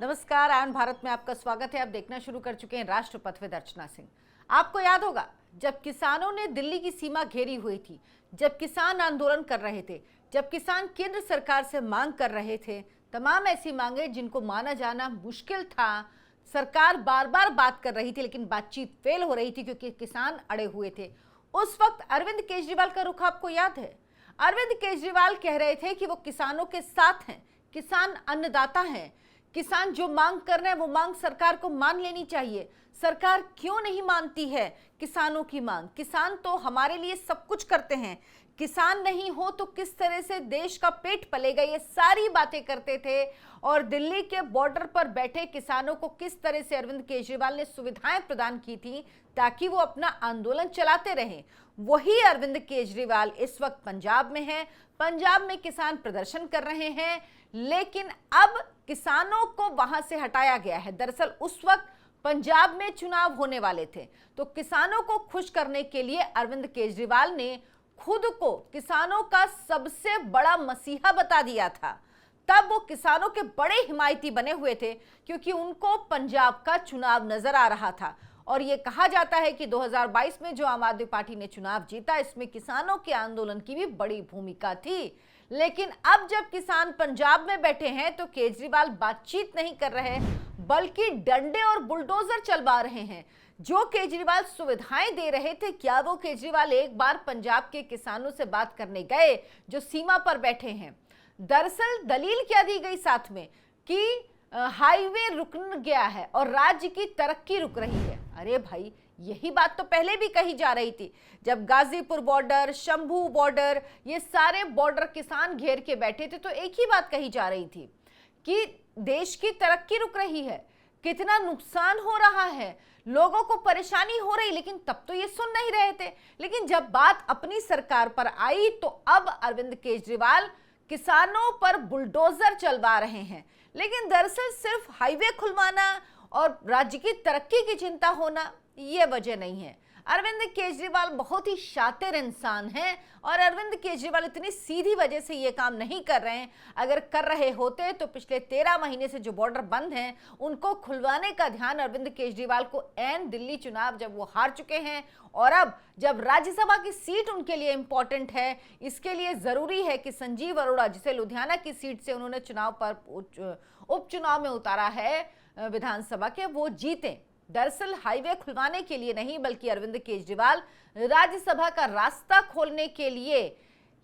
नमस्कार, आयन भारत में आपका स्वागत है। आप देखना शुरू कर चुके हैं राष्ट्रपथ विद अर्चना सिंह। आपको याद होगा जब किसानों ने दिल्ली की सीमा घेरी हुई थी, जब किसान आंदोलन कर रहे थे, जब किसान केंद्र सरकार से मांग कर रहे थे, तमाम ऐसी मांगे जिनको माना जाना मुश्किल था। सरकार बार बार बात कर रही थी लेकिन बातचीत फेल हो रही थी क्योंकि किसान अड़े हुए थे। उस वक्त अरविंद केजरीवाल का रुख आपको याद है। अरविंद केजरीवाल कह रहे थे कि वो किसानों के साथ हैं, किसान अन्नदाता हैं, किसान जो मांग कर रहे हैं वो मांग सरकार को मान लेनी चाहिए। सरकार क्यों नहीं मानती है किसानों की मांग? किसान तो हमारे लिए सब कुछ करते हैं, किसान नहीं हो तो किस तरह से देश का पेट पलेगा, ये सारी बातें करते थे। और दिल्ली के बॉर्डर पर बैठे किसानों को किस तरह से अरविंद केजरीवाल ने सुविधाएं प्रदान की थी ताकि वो अपना आंदोलन चलाते रहें। वही अरविंद केजरीवाल इस वक्त पंजाब में है। पंजाब में किसान प्रदर्शन कर रहे हैं, लेकिन अब किसानों को वहां से हटाया गया है। दरअसल उस वक्त पंजाब में चुनाव होने वाले थे, तो किसानों को खुश करने के लिए अरविंद केजरीवाल ने खुद को किसानों का सबसे बड़ा मसीहा बता दिया था। तब वो किसानों के बड़े हिमायती बने हुए थे क्योंकि उनको पंजाब का चुनाव नजर आ रहा था। और ये कहा जाता है कि 2022 में जो आम आदमी पार्टी ने चुनाव जीता, इसमें किसानों के आंदोलन की भी बड़ी भूमिका थी। लेकिन अब जब किसान पंजाब में बैठे हैं तो केजरीवाल बातचीत नहीं कर रहे बल्कि डंडे और बुलडोजर चलवा रहे हैं। जो केजरीवाल सुविधाएं दे रहे थे, क्या वो केजरीवाल एक बार पंजाब के किसानों से बात करने गए जो सीमा पर बैठे हैं? दरअसल दलील क्या दी गई साथ में कि हाईवे रुक गया है और राज्य की तरक्की रुक रही है। अरे भाई, यही बात तो पहले भी कही जा रही थी। जब गाजीपुर बॉर्डर, शंभू बॉर्डर, ये सारे बॉर्डर किसान घेर के बैठे थे तो एक ही बात कही जा रही थी कि देश की तरक्की रुक रही है, कितना नुकसान हो रहा है, लोगों को परेशानी हो रही, लेकिन तब तो ये सुन नहीं रहे थे। लेकिन जब बात अपनी सरकार पर आई तो अब अरविंद केजरीवाल किसानों पर बुलडोजर चलवा रहे हैं। लेकिन दरअसल सिर्फ हाईवे खुलवाना और राज्य की तरक्की की चिंता होना ये वजह नहीं है। अरविंद केजरीवाल बहुत ही शातिर इंसान हैं और अरविंद केजरीवाल इतनी सीधी वजह से ये काम नहीं कर रहे हैं। अगर कर रहे होते तो पिछले 13 महीने से जो बॉर्डर बंद हैं उनको खुलवाने का ध्यान अरविंद केजरीवाल को ऐन दिल्ली चुनाव जब वो हार चुके हैं और अब जब राज्यसभा की सीट उनके लिए इंपॉर्टेंट है, इसके लिए जरूरी है कि संजीव अरोड़ा, जिसे लुधियाना की सीट से उन्होंने चुनाव पर उपचुनाव में उतारा है विधानसभा के, वो जीतें। दरअसल हाईवे खुलवाने के लिए नहीं बल्कि अरविंद केजरीवाल राज्यसभा का रास्ता खोलने के लिए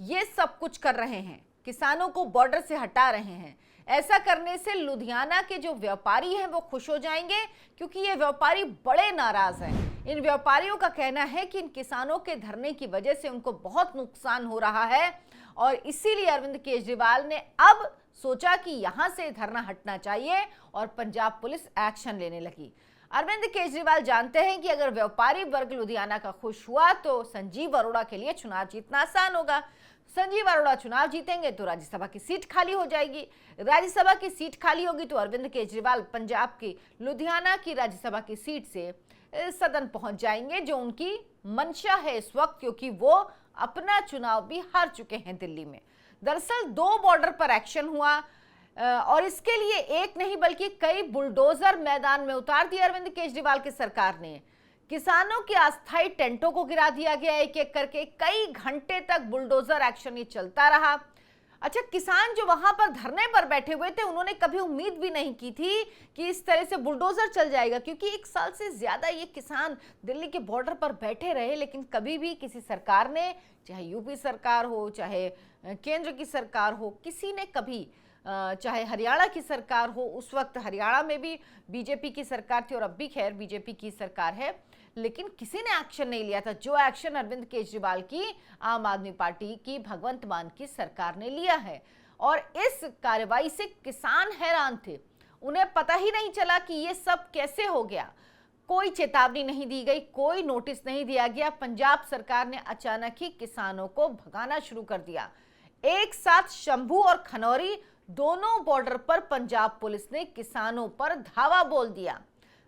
ये सब कुछ कर रहे हैं, किसानों को बॉर्डर से हटा रहे हैं। ऐसा करने से लुधियाना के जो व्यापारी हैं वो खुश हो जाएंगे क्योंकि ये व्यापारी बड़े नाराज हैं। इन व्यापारियों का कहना है कि इन किसानों के धरने की वजह से उनको बहुत नुकसान हो रहा है और इसीलिए अरविंद केजरीवाल ने अब सोचा कि यहां से धरना हटना चाहिए और पंजाब पुलिस एक्शन लेने लगी। अरविंद केजरीवाल जानते हैं कि अगर व्यापारी वर्ग लुधियाना का खुश हुआ तो संजीव अरोड़ा के लिए चुनाव जीतना आसान होगा। संजीव अरोड़ा चुनाव जीतेंगे तो राज्यसभा की सीट खाली हो जाएगी। राज्यसभा की सीट खाली होगी तो अरविंद केजरीवाल पंजाब की लुधियाना की राज्यसभा की सीट से सदन पहुंच जाएंगे, जो उनकी मंशा है इस वक्त, क्योंकि वो अपना चुनाव भी हार चुके हैं दिल्ली में। दरअसल 2 बॉर्डर पर एक्शन हुआ और इसके लिए एक नहीं बल्कि कई बुलडोजर मैदान में उतार दिए अरविंद केजरीवाल की सरकार ने। किसानों के अस्थायी टेंटों को गिरा दिया गया एक एक करके, कई घंटे तक बुलडोजर एक्शन ये चलता रहा। अच्छा, किसान जो वहां पर धरने पर बैठे हुए थे उन्होंने कभी उम्मीद भी नहीं की थी कि इस तरह से बुलडोजर चल जाएगा, क्योंकि 1 साल से ज्यादा ये किसान दिल्ली के बॉर्डर पर बैठे रहे, लेकिन कभी भी किसी सरकार ने, चाहे यूपी सरकार हो, चाहे केंद्र की सरकार हो, किसी ने कभी, चाहे हरियाणा की सरकार हो, उस वक्त हरियाणा में भी बीजेपी की सरकार थी और अब भी खैर बीजेपी की सरकार है, लेकिन किसी ने एक्शन नहीं लिया था जो एक्शन अरविंद केजरीवाल की आम आदमी पार्टी की भगवंत मान की सरकार ने लिया है। और इस कार्रवाई से किसान हैरान थे, उन्हें पता ही नहीं चला कि ये सब कैसे हो गया। कोई चेतावनी नहीं दी गई, कोई नोटिस नहीं दिया गया। पंजाब सरकार ने अचानक ही किसानों को भगाना शुरू कर दिया। एक साथ शंभू और खनौरी दोनों बॉर्डर पर पंजाब पुलिस ने किसानों पर धावा बोल दिया।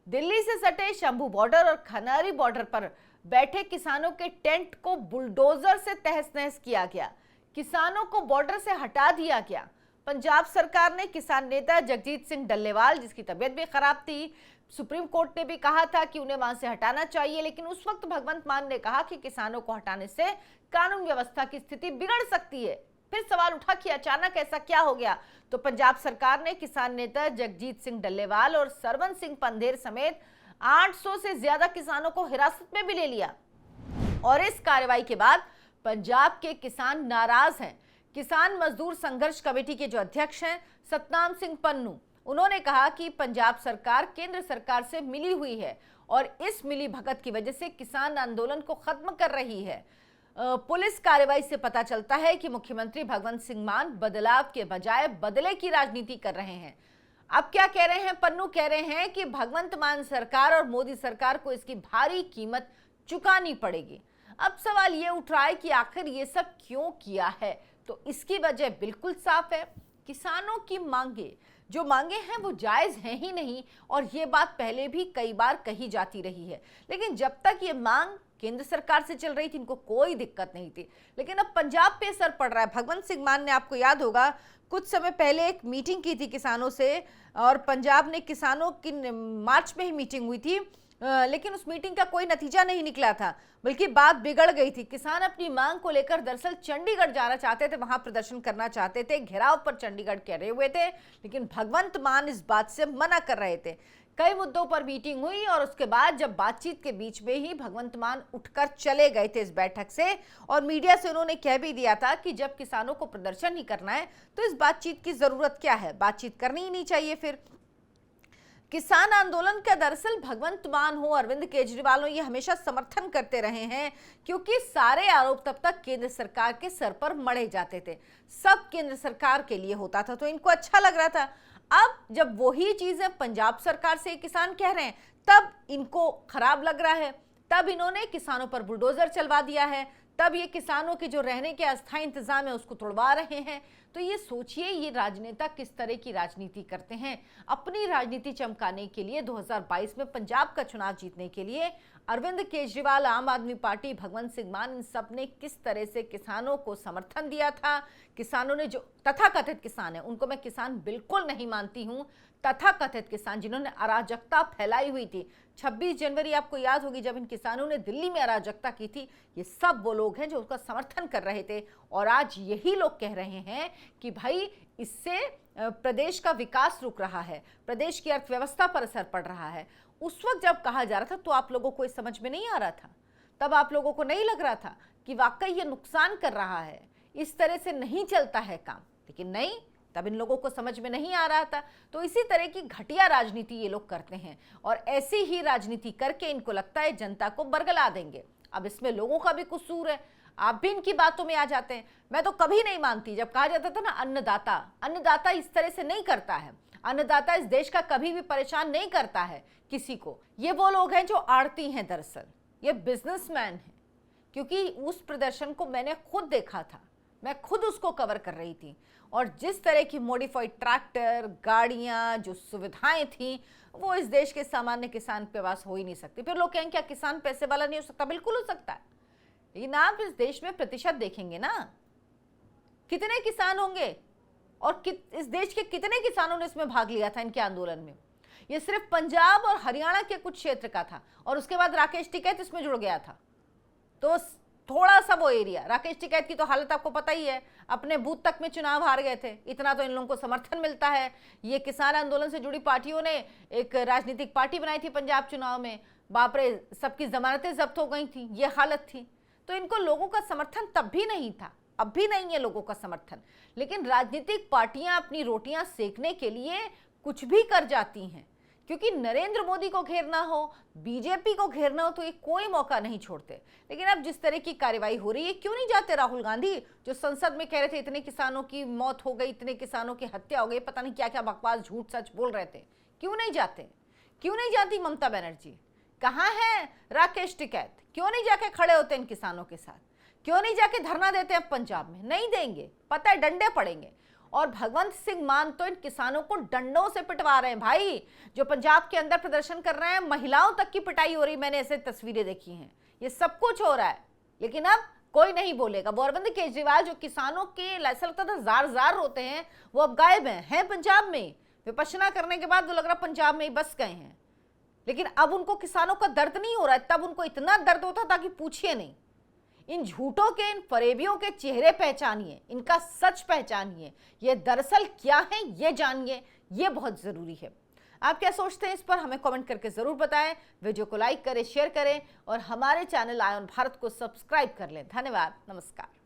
दिल्ली से सटे शंभू बॉर्डर और खनौरी बॉर्डर पर बैठे किसानों के टेंट को बुलडोजर से तहस नहस किया गया। किसानों को बॉर्डर से हटा दिया गया। पंजाब सरकार ने किसान नेता जगजीत सिंह डल्लेवाल, जिसकी तबीयत भी खराब थी, सुप्रीम कोर्ट ने भी कहा था कि उन्हें वहां से हटाना चाहिए, लेकिन उस वक्त भगवंत मान ने कहा कि किसानों को हटाने से कानून व्यवस्था की स्थिति बिगड़ सकती है। फिर सवाल उठा कि अचानक ऐसा क्या हो गया, तो पंजाब सरकार ने किसान नेता जगजीत सिंह डल्लेवाल और सरवन सिंह पंधेर समेत 800 से ज्यादा किसानों को हिरासत में भी ले लिया। और इस कार्रवाई के बाद पंजाब के किसान नाराज हैं। किसान मजदूर संघर्ष कमेटी के जो अध्यक्ष हैं सतनाम सिंह पन्नू, उन्होंने कहा कि पंजाब सरकार केंद्र सरकार से मिली हुई है और इस मिली भगत की वजह से किसान आंदोलन को खत्म कर रही है। पुलिस कार्रवाई से पता चलता है कि मुख्यमंत्री भगवंत सिंह मान बदलाव के बजाय बदले की राजनीति कर रहे हैं। अब क्या कह रहे हैं पन्नू? कह रहे हैं कि भगवंत मान सरकार और मोदी सरकार को इसकी भारी कीमत चुकानी पड़ेगी। अब सवाल ये उठ रहा है कि आखिर ये सब क्यों किया है, तो इसकी वजह बिल्कुल साफ है। किसानों की मांगे जो मांगे हैं वो जायज हैं ही नहीं, और ये बात पहले भी कई बार कही जाती रही है, लेकिन जब तक ये मांग केंद्र सरकार से चल रही थी इनको कोई दिक्कत नहीं थी। लेकिन अब पंजाब पे असर पड़ रहा है। भगवंत सिंह मान ने, आपको याद होगा, कुछ समय पहले एक मीटिंग की थी किसानों से, और पंजाब ने किसानों की मार्च में ही मीटिंग हुई थी, लेकिन उस मीटिंग का कोई नतीजा नहीं निकला था, बल्कि बात बिगड़ गई थी। किसान अपनी मांग को लेकर दरअसल चंडीगढ़ जाना चाहते थे, वहां प्रदर्शन करना चाहते थे, घेराव पर चंडीगढ़ करे हुए थे, लेकिन भगवंत मान इस बात से मना कर रहे थे। कई मुद्दों पर मीटिंग हुई और उसके बाद जब बातचीत के बीच में ही भगवंत मान उठकर चले गए थे इस बैठक से, और मीडिया से उन्होंने कह भी दिया था कि जब किसानों को प्रदर्शन ही करना है तो इस बातचीत की जरूरत क्या है, बातचीत करनी ही नहीं चाहिए। फिर किसान आंदोलन का दरअसल भगवंत मान हो, अरविंद केजरीवाल हो, ये हमेशा समर्थन करते रहे हैं, क्योंकि सारे आरोप तब तक केंद्र सरकार के सर पर मढ़े जाते थे, सब केंद्र सरकार के लिए होता था, तो इनको अच्छा लग रहा था। अब जब वही चीजें पंजाब सरकार से किसान कह रहे हैं तब इनको खराब लग रहा है, तब इन्होंने किसानों पर बुलडोजर चलवा दिया है, तब ये किसानों के जो रहने के अस्थायी इंतजाम है उसको तोड़वा रहे हैं। तो ये सोचिए ये राजनेता किस तरह की राजनीति करते हैं। अपनी राजनीति चमकाने के लिए 2022 में पंजाब का चुनाव जीतने के लिए अरविंद केजरीवाल, आम आदमी पार्टी, भगवंत सिंह मान, इन सब ने किस तरह से किसानों को समर्थन दिया था। किसानों ने जो तथाकथित किसान है, उनको मैं किसान बिल्कुल नहीं मानती हूं, तथाकथित किसान जिन्होंने अराजकता फैलाई हुई थी, 26 जनवरी आपको याद होगी जब इन किसानों ने दिल्ली में अराजकता की थी, ये सब वो लोग हैं जो उसका समर्थन कर रहे थे। और आज यही लोग कह रहे हैं कि भाई इससे प्रदेश का विकास रुक रहा है, प्रदेश की अर्थव्यवस्था पर असर पड़ रहा है। उस वक्त जब कहा जा रहा था तो आप लोगों को इस समझ में नहीं आ रहा था, तब आप लोगों को नहीं लग रहा था कि वाकई ये नुकसान कर रहा है, इस तरह से नहीं चलता है काम, लेकिन नहीं, तब इन लोगों को समझ में नहीं आ रहा था। तो इसी तरह की घटिया राजनीति ये लोग करते हैं, और ऐसी ही राजनीति करके इनको लगता है जनता को बरगला देंगे। अब इसमें लोगों का भी कसूर है, आप भी इनकी बातों में आ जाते हैं। मैं तो कभी नहीं मानती, जब कहा जाता था ना अन्नदाता, अन्नदाता इस तरह से नहीं करता है, अन्नदाता इस देश का कभी भी परेशान नहीं करता है किसी को। ये वो लोग हैं जो आड़ती हैं, दरअसल ये बिजनेसमैन हैं, क्योंकि उस प्रदर्शन को मैंने खुद देखा था, मैं खुद उसको कवर कर रही थी, और जिस तरह की मॉडिफाइड ट्रैक्टर, गाड़ियां, जो सुविधाएं थी, वो इस देश के सामान्य किसान के पास हो ही नहीं सकती। फिर लोग कहेंगे क्या किसान पैसे वाला नहीं हो सकता? बिल्कुल हो सकता है, लेकिन आप इस देश में प्रतिशत देखेंगे ना, कितने किसान होंगे और इस देश के कितने किसानों ने इसमें भाग लिया था इनके आंदोलन में। ये सिर्फ पंजाब और हरियाणा के कुछ क्षेत्र का था, और उसके बाद राकेश टिकैत इसमें जुड़ गया था, तो थोड़ा सा वो एरिया। राकेश टिकैत की तो हालत आपको पता ही है, अपने बूथ तक में चुनाव हार गए थे, इतना तो इन लोगों को समर्थन मिलता है। ये किसान आंदोलन से जुड़ी पार्टियों ने एक राजनीतिक पार्टी बनाई थी पंजाब चुनाव में, बाप रे, सबकी जमानतें जब्त हो गई थी, ये हालत थी। तो इनको लोगों का समर्थन तब भी नहीं था, अब भी नहीं है लोगों का समर्थन, लेकिन राजनीतिक पार्टियां अपनी रोटियां सेकने के लिए कुछ भी कर जाती हैं, क्योंकि नरेंद्र मोदी को घेरना हो, बीजेपी को घेरना हो, तो ये कोई मौका नहीं छोड़ते। लेकिन अब जिस तरह की कार्रवाई हो रही है, क्यों नहीं जाते राहुल गांधी, जो संसद में कह रहे थे इतने किसानों की मौत हो गई, इतने किसानों की हत्या हो गई, पता नहीं क्या क्या बकवास झूठ सच बोल रहे थे, क्यों नहीं जाते? क्यों नहीं जाती ममता बनर्जी? कहाँ है राकेश टिकैत? क्यों नहीं जाके खड़े होते इन किसानों के साथ? क्यों नहीं जाके धरना देते हैं पंजाब में? नहीं देंगे, पता है डंडे पड़ेंगे। और भगवंत सिंह मान तो इन किसानों को डंडों से पिटवा रहे हैं भाई। जो पंजाब के अंदर प्रदर्शन कर रहे हैं, महिलाओं तक की पिटाई हो रही, मैंने ऐसे तस्वीरें देखी हैं, ये सब कुछ हो रहा है। लेकिन अब कोई नहीं बोलेगा। वो अरविंद केजरीवाल जो किसानों के ऐसा लगता था जार जार होते हैं, वो अब गायब हैं पंजाब में। विपश्यना करने के बाद वो लग रहा पंजाब में ही बस गए हैं। लेकिन अब उनको किसानों का दर्द नहीं हो रहा है, तब उनको इतना दर्द होता था कि पूछिए नहीं। इन झूठों के, इन फरेबियों के चेहरे पहचानिए, इनका सच पहचानिए, ये दरअसल क्या है ये जानिए, ये बहुत जरूरी है। आप क्या सोचते हैं इस पर हमें कमेंट करके जरूर बताएं। वीडियो को लाइक करें, शेयर करें और हमारे चैनल आयन भारत को सब्सक्राइब कर लें। धन्यवाद, नमस्कार।